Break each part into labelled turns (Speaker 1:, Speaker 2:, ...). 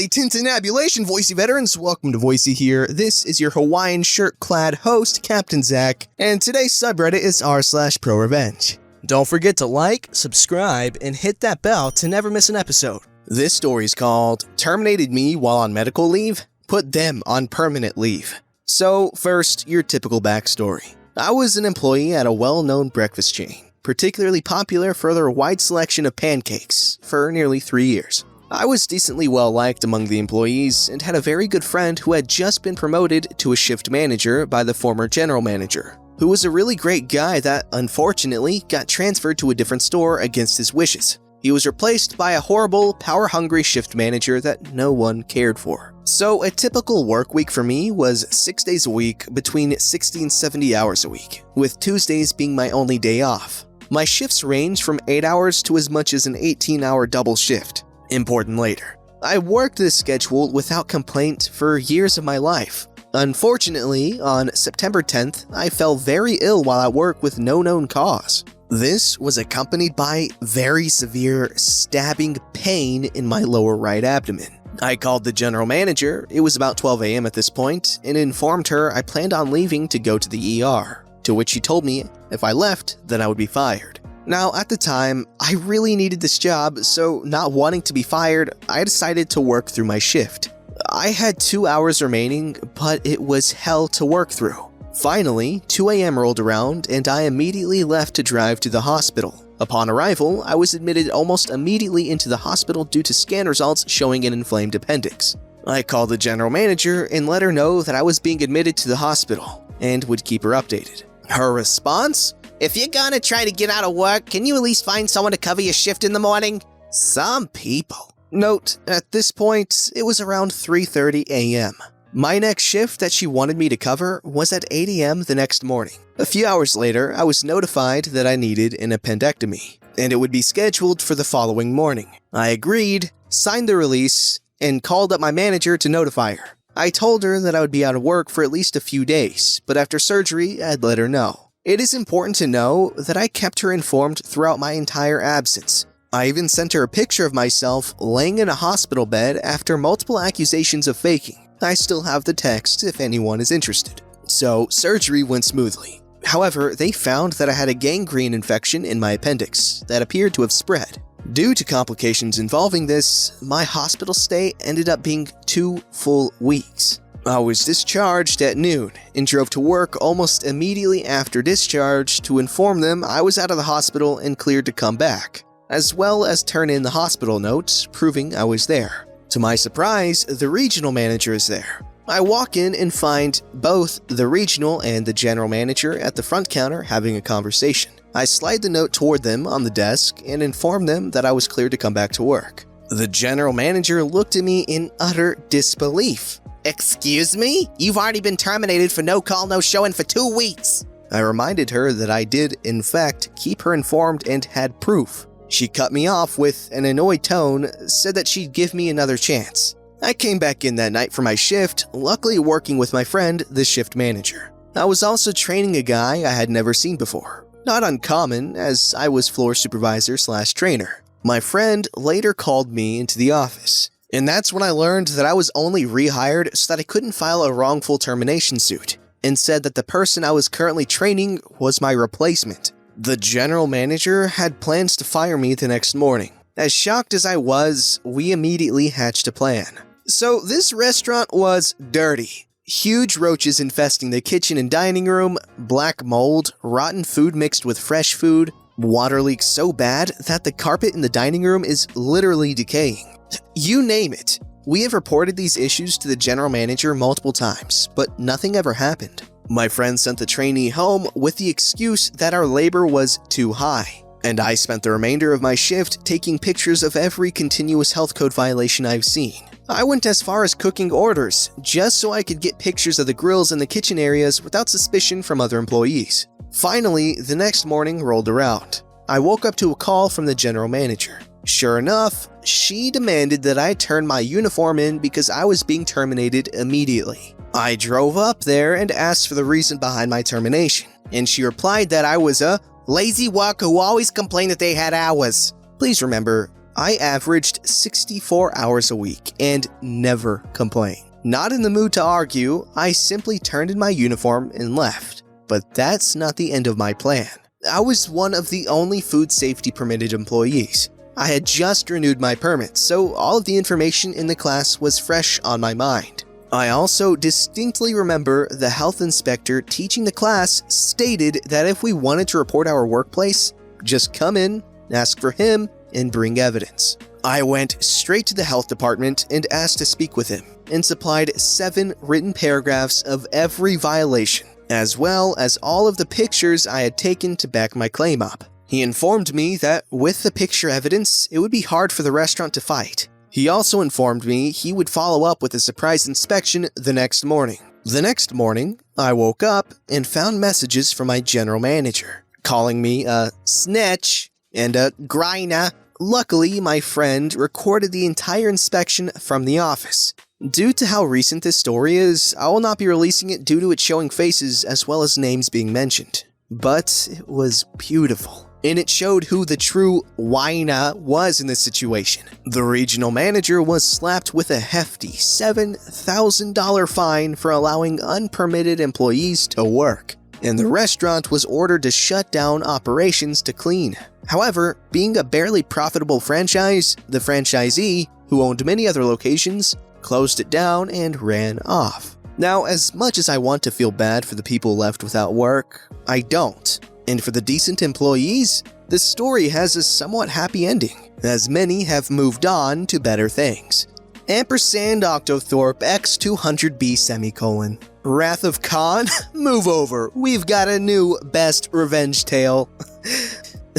Speaker 1: Holy tintinabulation, Voicey veterans! Welcome to VoiceyHere. This is your Hawaiian shirt-clad host, Captain Zach, and today's subreddit is r/ProRevenge. Don't forget to like, subscribe, and hit that bell to never miss an episode. This story is called Terminated Me While on Medical Leave, Put Them on Permanent Leave. So, first, your typical backstory. I was an employee at a well-known breakfast chain, particularly popular for their wide selection of pancakes, for nearly 3 years. I was decently well-liked among the employees and had a very good friend who had just been promoted to a shift manager by the former general manager, who was a really great guy that, unfortunately, got transferred to a different store against his wishes. He was replaced by a horrible, power-hungry shift manager that no one cared for. So a typical work week for me was 6 days a week between 60 and 70 hours a week, with Tuesdays being my only day off. My shifts ranged from 8 hours to as much as an 18-hour double shift. Important later. I worked this schedule without complaint for years of my life. Unfortunately, on September 10th, I fell very ill while at work with no known cause. This was accompanied by very severe stabbing pain in my lower right abdomen. I called the general manager, it was about 12 a.m. at this point, and informed her I planned on leaving to go to the ER, to which she told me if I left, then I would be fired. Now, at the time, I really needed this job, so not wanting to be fired, I decided to work through my shift. I had 2 hours remaining, but it was hell to work through. Finally, 2 a.m. rolled around, and I immediately left to drive to the hospital. Upon arrival, I was admitted almost immediately into the hospital due to scan results showing an inflamed appendix. I called the general manager and let her know that I was being admitted to the hospital, and would keep her updated. Her response? "If you're gonna try to get out of work, can you at least find someone to cover your shift in the morning?" Some people. Note, at this point, it was around 3:30 a.m. My next shift that she wanted me to cover was at 8 a.m. the next morning. A few hours later, I was notified that I needed an appendectomy, and it would be scheduled for the following morning. I agreed, signed the release, and called up my manager to notify her. I told her that I would be out of work for at least a few days, but after surgery, I'd let her know. It is important to know that I kept her informed throughout my entire absence. I even sent her a picture of myself laying in a hospital bed after multiple accusations of faking. I still have the text if anyone is interested. So, surgery went smoothly. However, they found that I had a gangrene infection in my appendix that appeared to have spread. Due to complications involving this, my hospital stay ended up being 2 full weeks. I was discharged at noon and drove to work almost immediately after discharge to inform them I was out of the hospital and cleared to come back, as well as turn in the hospital notes proving I was there. To my surprise, the regional manager is there. I walk in and find both the regional and the general manager at the front counter having a conversation. I slide the note toward them on the desk and inform them that I was cleared to come back to work. The general manager looked at me in utter disbelief. "Excuse me? You've already been terminated for no call, no showing for 2 weeks. I reminded her that I did, in fact, keep her informed and had proof. She cut me off with an annoyed tone, said that she'd give me another chance. I came back in that night for my shift, luckily working with my friend, the shift manager. I was also training a guy I had never seen before. Not uncommon, as I was floor supervisor/trainer. My friend later called me into the office. And that's when I learned that I was only rehired so that I couldn't file a wrongful termination suit, and said that the person I was currently training was my replacement. The general manager had plans to fire me the next morning. As shocked as I was, we immediately hatched a plan. So this restaurant was dirty. Huge roaches infesting the kitchen and dining room, black mold, rotten food mixed with fresh food, water leaks so bad that the carpet in the dining room is literally decaying. You name it. We have reported these issues to the general manager multiple times, but nothing ever happened. My friend sent the trainee home with the excuse that our labor was too high, and I spent the remainder of my shift taking pictures of every continuous health code violation I've seen. I went as far as cooking orders, just so I could get pictures of the grills in the kitchen areas without suspicion from other employees. Finally, the next morning rolled around. I woke up to a call from the general manager. Sure enough, she demanded that I turn my uniform in because I was being terminated immediately. I drove up there and asked for the reason behind my termination, and she replied that I was a lazy worker who always complained that they had hours. Please remember, I averaged 64 hours a week and never complained. Not in the mood to argue, I simply turned in my uniform and left. But that's not the end of my plan. I was one of the only food safety permitted employees. I had just renewed my permit, so all of the information in the class was fresh on my mind. I also distinctly remember the health inspector teaching the class stated that if we wanted to report our workplace, just come in, ask for him, and bring evidence. I went straight to the health department and asked to speak with him, and supplied 7 written paragraphs of every violation, as well as all of the pictures I had taken to back my claim up. He informed me that with the picture evidence, it would be hard for the restaurant to fight. He also informed me he would follow up with a surprise inspection the next morning. The next morning, I woke up and found messages from my general manager, calling me a snitch and a griner. Luckily, my friend recorded the entire inspection from the office. Due to how recent this story is, I will not be releasing it due to it showing faces as well as names being mentioned. But it was beautiful, and it showed who the true whiner was in this situation. The regional manager was slapped with a hefty $7,000 fine for allowing unpermitted employees to work, and the restaurant was ordered to shut down operations to clean. However, being a barely profitable franchise, the franchisee, who owned many other locations, closed it down and ran off. Now, as much as I want to feel bad for the people left without work, I don't. And for the decent employees, the story has a somewhat happy ending, as many have moved on to better things. Ampersand Octothorpe X200B : Wrath of Khan? Move over, we've got a new best revenge tale.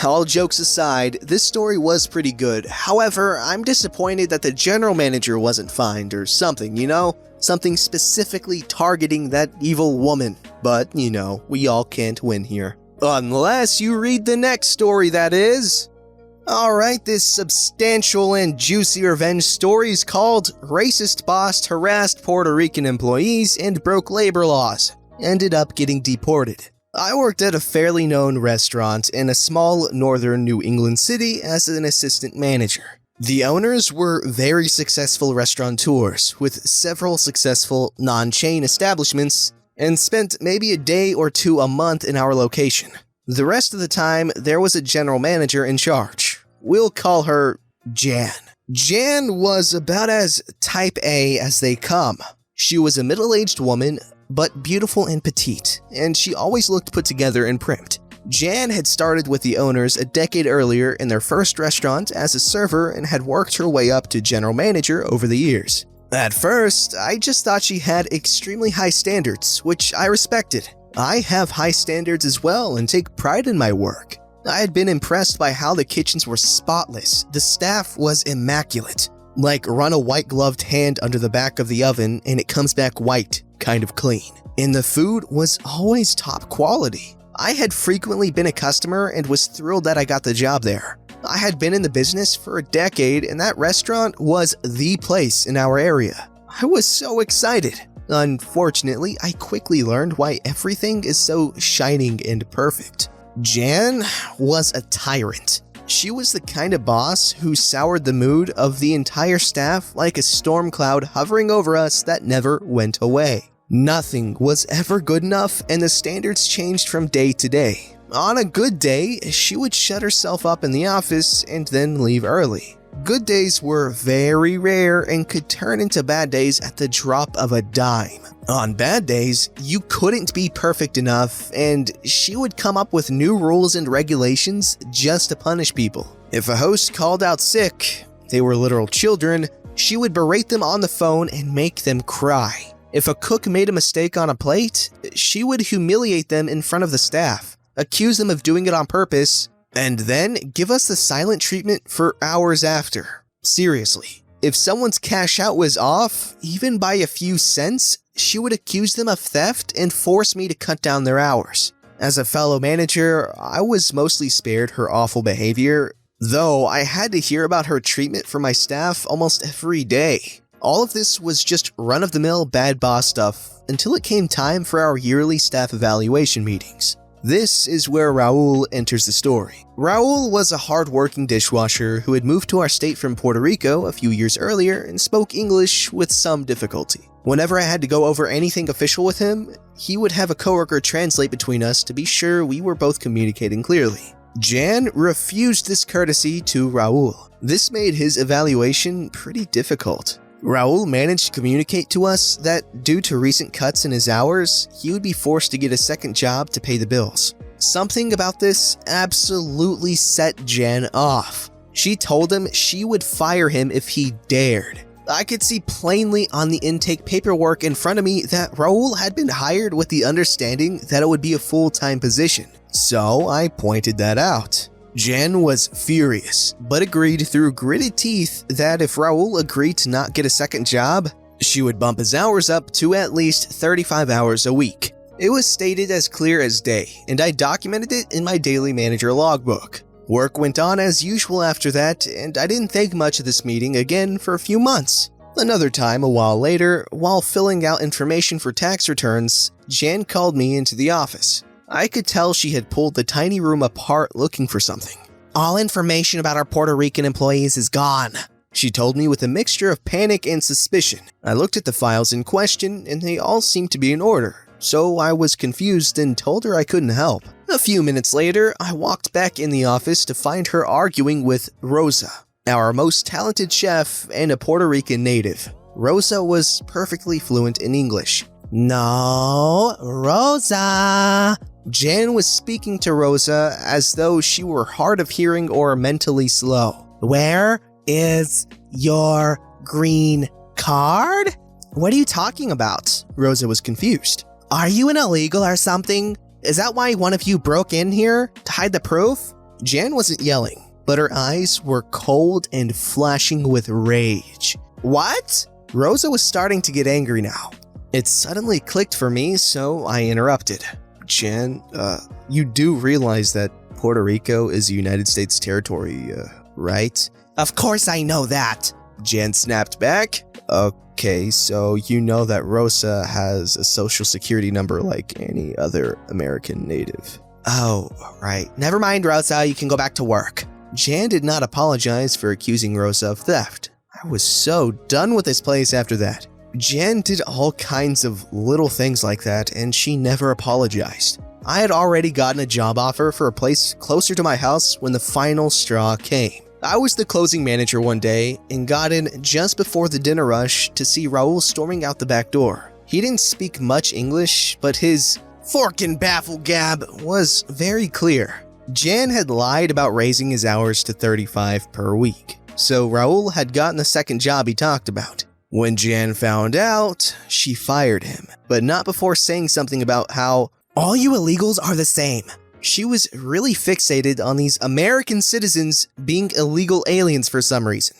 Speaker 1: All jokes aside, this story was pretty good. However, I'm disappointed that the general manager wasn't fined or something, you know? Something specifically targeting that evil woman. But, you know, we all can't win here. Unless you read the next story, that is. Alright, this substantial and juicy revenge story is called Racist Boss Harassed Puerto Rican Employees and Broke Labor Laws. Ended up getting deported. I worked at a fairly known restaurant in a small northern New England city as an assistant manager. The owners were very successful restaurateurs with several successful non-chain establishments and spent maybe a day or two a month in our location. The rest of the time, there was a general manager in charge. We'll call her Jan. Jan was about as type A as they come. She was a middle-aged woman, but beautiful and petite, and she always looked put together and primed. Jan had started with the owners a decade earlier in their first restaurant as a server and had worked her way up to general manager over the years. At first, I just thought she had extremely high standards, which I respected. I have high standards as well and take pride in my work. I had been impressed by how the kitchens were spotless, the staff was immaculate. Like run a white-gloved hand under the back of the oven and it comes back white, kind of clean. And the food was always top quality. I had frequently been a customer and was thrilled that I got the job there. I had been in the business for a decade and that restaurant was the place in our area. I was so excited. Unfortunately, I quickly learned why everything is so shining and perfect. Jan was a tyrant. She was the kind of boss who soured the mood of the entire staff like a storm cloud hovering over us that never went away. Nothing was ever good enough and the standards changed from day to day. On a good day, she would shut herself up in the office and then leave early. Good days were very rare and could turn into bad days at the drop of a dime. On bad days, you couldn't be perfect enough, and she would come up with new rules and regulations just to punish people. If a host called out sick, they were literal children, she would berate them on the phone and make them cry. If a cook made a mistake on a plate, she would humiliate them in front of the staff, accuse them of doing it on purpose, and then give us the silent treatment for hours after. Seriously, if someone's cash out was off, even by a few cents, she would accuse them of theft and force me to cut down their hours. As a fellow manager, I was mostly spared her awful behavior, though I had to hear about her treatment for my staff almost every day. All of this was just run-of-the-mill bad boss stuff until it came time for our yearly staff evaluation meetings. This is where Raul enters the story. Raul was a hard-working dishwasher who had moved to our state from Puerto Rico a few years earlier and spoke English with some difficulty. Whenever I had to go over anything official with him, he would have a coworker translate between us to be sure we were both communicating clearly. Jan refused this courtesy to Raul. This made his evaluation pretty difficult. Raul managed to communicate to us that due to recent cuts in his hours, he would be forced to get a second job to pay the bills. Something about this absolutely set Jan off. She told him she would fire him if he dared. I could see plainly on the intake paperwork in front of me that Raul had been hired with the understanding that it would be a full-time position. So I pointed that out. Jan was furious, but agreed through gritted teeth that if Raul agreed to not get a second job, she would bump his hours up to at least 35 hours a week. It was stated as clear as day, and I documented it in my daily manager logbook. Work went on as usual after that, and I didn't think much of this meeting again for a few months. Another time, a while later, while filling out information for tax returns, Jan called me into the office. I could tell she had pulled the tiny room apart looking for something. "All information about our Puerto Rican employees is gone," she told me with a mixture of panic and suspicion. I looked at the files in question and they all seemed to be in order, so I was confused and told her I couldn't help. A few minutes later, I walked back in the office to find her arguing with Rosa, our most talented chef and a Puerto Rican native. Rosa was perfectly fluent in English. "No, Rosa." Jan was speaking to Rosa as though she were hard of hearing or mentally slow. "Where is your green card?" "What are you talking about?" Rosa was confused. "Are you an illegal or something? Is that why one of you broke in here? To hide the proof?" Jan wasn't yelling, but her eyes were cold and flashing with rage. "What?" Rosa was starting to get angry now. It suddenly clicked for me, so I interrupted. "Jan, you do realize that Puerto Rico is a United States territory, right?" "Of course I know that," Jan snapped back. "Okay, so you know that Rosa has a social security number like any other American native." "Oh, right. Never mind, Rosa, you can go back to work." Jan did not apologize for accusing Rosa of theft. I was so done with this place after that. Jan did all kinds of little things like that, and she never apologized. I had already gotten a job offer for a place closer to my house when the final straw came. I was the closing manager one day and got in just before the dinner rush to see Raul storming out the back door. He didn't speak much English, but his fork and baffle gab was very clear. Jan had lied about raising his hours to 35 per week, so Raul had gotten the second job he talked about. When Jan found out, she fired him, but not before saying something about how all you illegals are the same. She was really fixated on these American citizens being illegal aliens for some reason.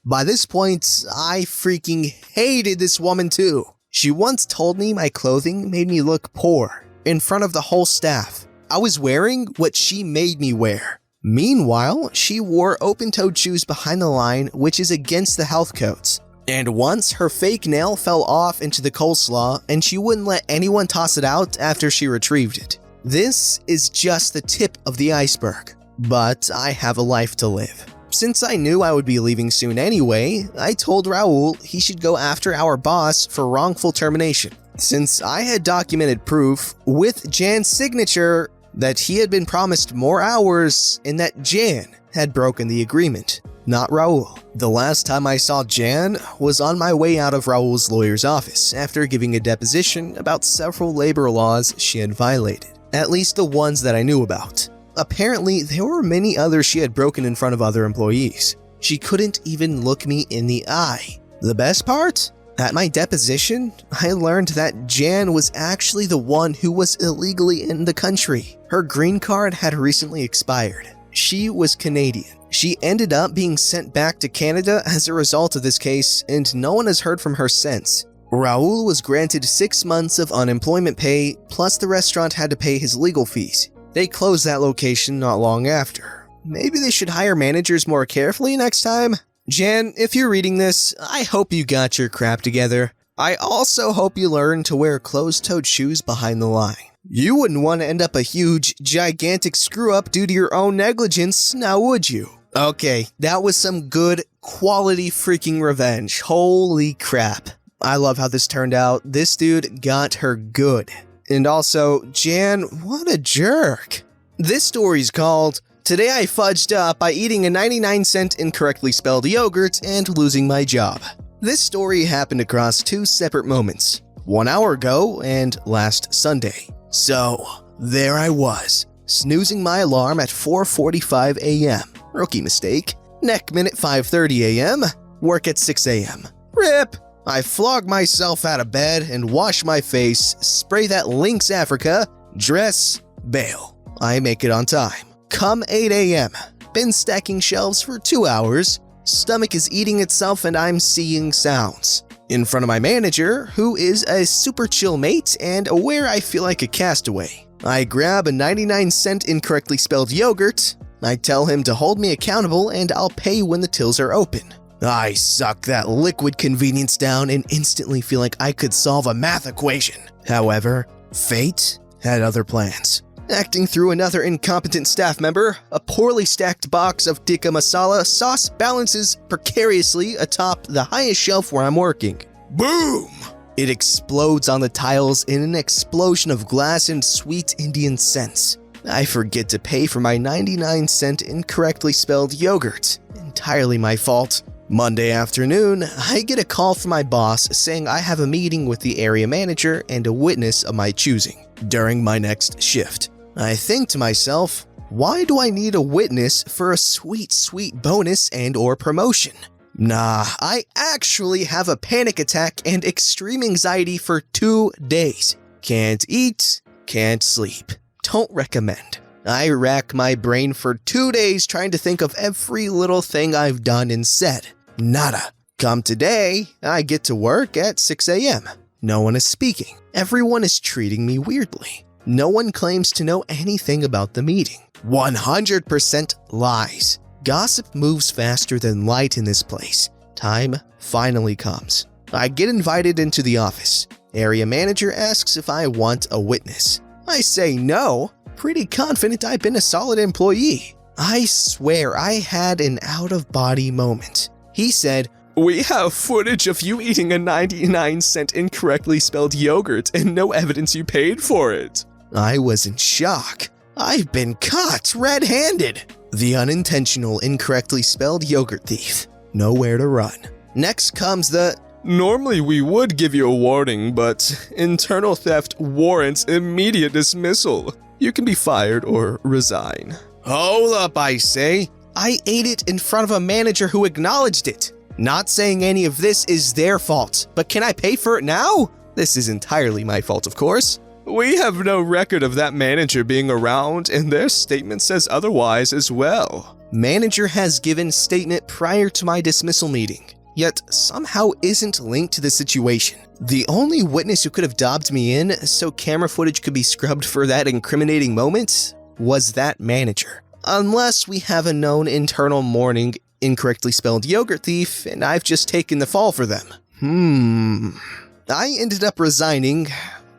Speaker 1: By this point, I freaking hated this woman too. She once told me my clothing made me look poor in front of the whole staff. I was wearing what she made me wear. Meanwhile, she wore open-toed shoes behind the line, which is against the health codes. And once her fake nail fell off into the coleslaw and she wouldn't let anyone toss it out after she retrieved it. This is just the tip of the iceberg, but I have a life to live. Since I knew I would be leaving soon anyway, I told Raul he should go after our boss for wrongful termination, since I had documented proof with Jan's signature that he had been promised more hours and that Jan had broken the agreement, not Raul. The last time I saw Jan was on my way out of Raul's lawyer's office after giving a deposition about several labor laws she had violated, at least the ones that I knew about. Apparently, there were many others she had broken in front of other employees. She couldn't even look me in the eye. The best part? At my deposition, I learned that Jan was actually the one who was illegally in the country. Her green card had recently expired. She was Canadian. She ended up being sent back to Canada as a result of this case, and no one has heard from her since. Raul was granted 6 months of unemployment pay, plus the restaurant had to pay his legal fees. They closed that location not long after. Maybe they should hire managers more carefully next time? Jan, if you're reading this, I hope you got your crap together. I also hope you learn to wear closed-toed shoes behind the line. You wouldn't want to end up a huge, gigantic screw-up due to your own negligence, now would you? Okay, that was some good, quality freaking revenge. Holy crap. I love how this turned out. This dude got her good. And also, Jan, what a jerk. This story's called, Today I Fudged Up by Eating a 99-cent incorrectly spelled yogurt and Losing My Job. This story happened across 2 separate moments, 1 hour ago and last Sunday. So, there I was, snoozing my alarm at 4:45 a.m. Rookie mistake. Neck minute 5:30 a.m. Work at 6 a.m. RIP! I flog myself out of bed and wash my face, spray that Lynx Africa, dress, bail. I make it on time. Come 8 a.m. Been stacking shelves for 2 hours. Stomach is eating itself and I'm seeing sounds. In front of my manager, who is a super chill mate and aware I feel like a castaway. I grab a 99-cent incorrectly spelled yogurt. I tell him to hold me accountable and I'll pay when the tills are open. I suck that liquid convenience down and instantly feel like I could solve a math equation. However, fate had other plans. Acting through another incompetent staff member, a poorly stacked box of tikka masala sauce balances precariously atop the highest shelf where I'm working. Boom! It explodes on the tiles in an explosion of glass and sweet Indian scents. I forget to pay for my 99-cent incorrectly spelled yogurt. Entirely my fault. Monday afternoon, I get a call from my boss saying I have a meeting with the area manager and a witness of my choosing during my next shift. I think to myself, why do I need a witness for a sweet, sweet bonus and or promotion? Nah, I actually have a panic attack and extreme anxiety for 2 days. Can't eat, can't sleep. Don't recommend. I rack my brain for 2 days trying to think of every little thing I've done and said. Nada. Come today, I get to work at 6 a.m. No one is speaking. Everyone is treating me weirdly. No one claims to know anything about the meeting. 100% lies. Gossip moves faster than light in this place. Time finally comes. I get invited into the office. Area manager asks if I want a witness. I say no, pretty confident I've been a solid employee. I swear I had an out-of-body moment. He said, "We have footage of you eating a 99-cent incorrectly spelled yogurt and no evidence you paid for it." I was in shock. I've been caught red-handed. The unintentional incorrectly spelled yogurt thief. Nowhere to run. Next comes the, "Normally we would give you a warning, but internal theft warrants immediate dismissal. You can be fired or resign." Hold up, I say. I ate it in front of a manager who acknowledged it. Not saying any of this is their fault, but can I pay for it now? This is entirely my fault, of course. We have no record of that manager being around, and their statement says otherwise as well. Manager has given statement prior to my dismissal meeting, yet somehow isn't linked to the situation. The only witness who could have dobbed me in so camera footage could be scrubbed for that incriminating moment was that manager. Unless we have a known internal mourning incorrectly spelled yogurt thief and I've just taken the fall for them. I ended up resigning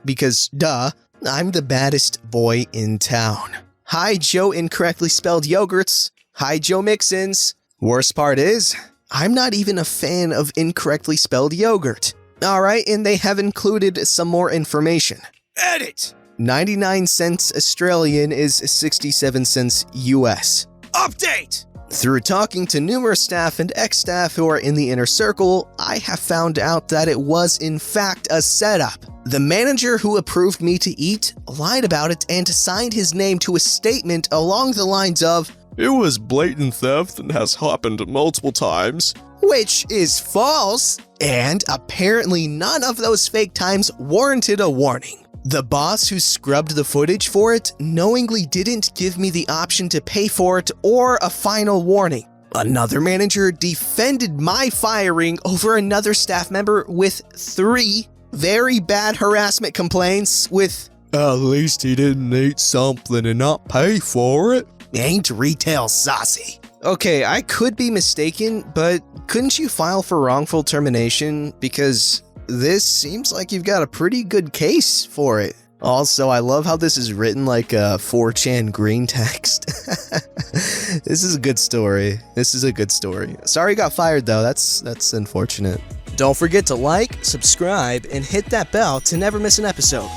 Speaker 1: because, duh, I'm the baddest boy in town. Hi, Joe incorrectly spelled yogurts. Hi, Joe Mixins. Worst part is, I'm not even a fan of incorrectly spelled yogurt. Alright, and they have included some more information. Edit! 99 cents Australian is 67 cents US. Update! Through talking to numerous staff and ex-staff who are in the inner circle, I have found out that it was in fact a setup. The manager who approved me to eat lied about it and signed his name to a statement along the lines of, "It was blatant theft and has happened multiple times," which is false, and apparently none of those fake times warranted a warning. The boss who scrubbed the footage for it knowingly didn't give me the option to pay for it or a final warning. Another manager defended my firing over another staff member with 3 very bad harassment complaints with, "At least he didn't eat something and not pay for it." Ain't retail saucy. Okay, I could be mistaken, but couldn't you file for wrongful termination? Because this seems like you've got a pretty good case for it. Also, I love how this is written like a 4chan green text. This is a good story. This is a good story. Sorry he got fired though, that's unfortunate. Don't forget to like, subscribe, and hit that bell to never miss an episode.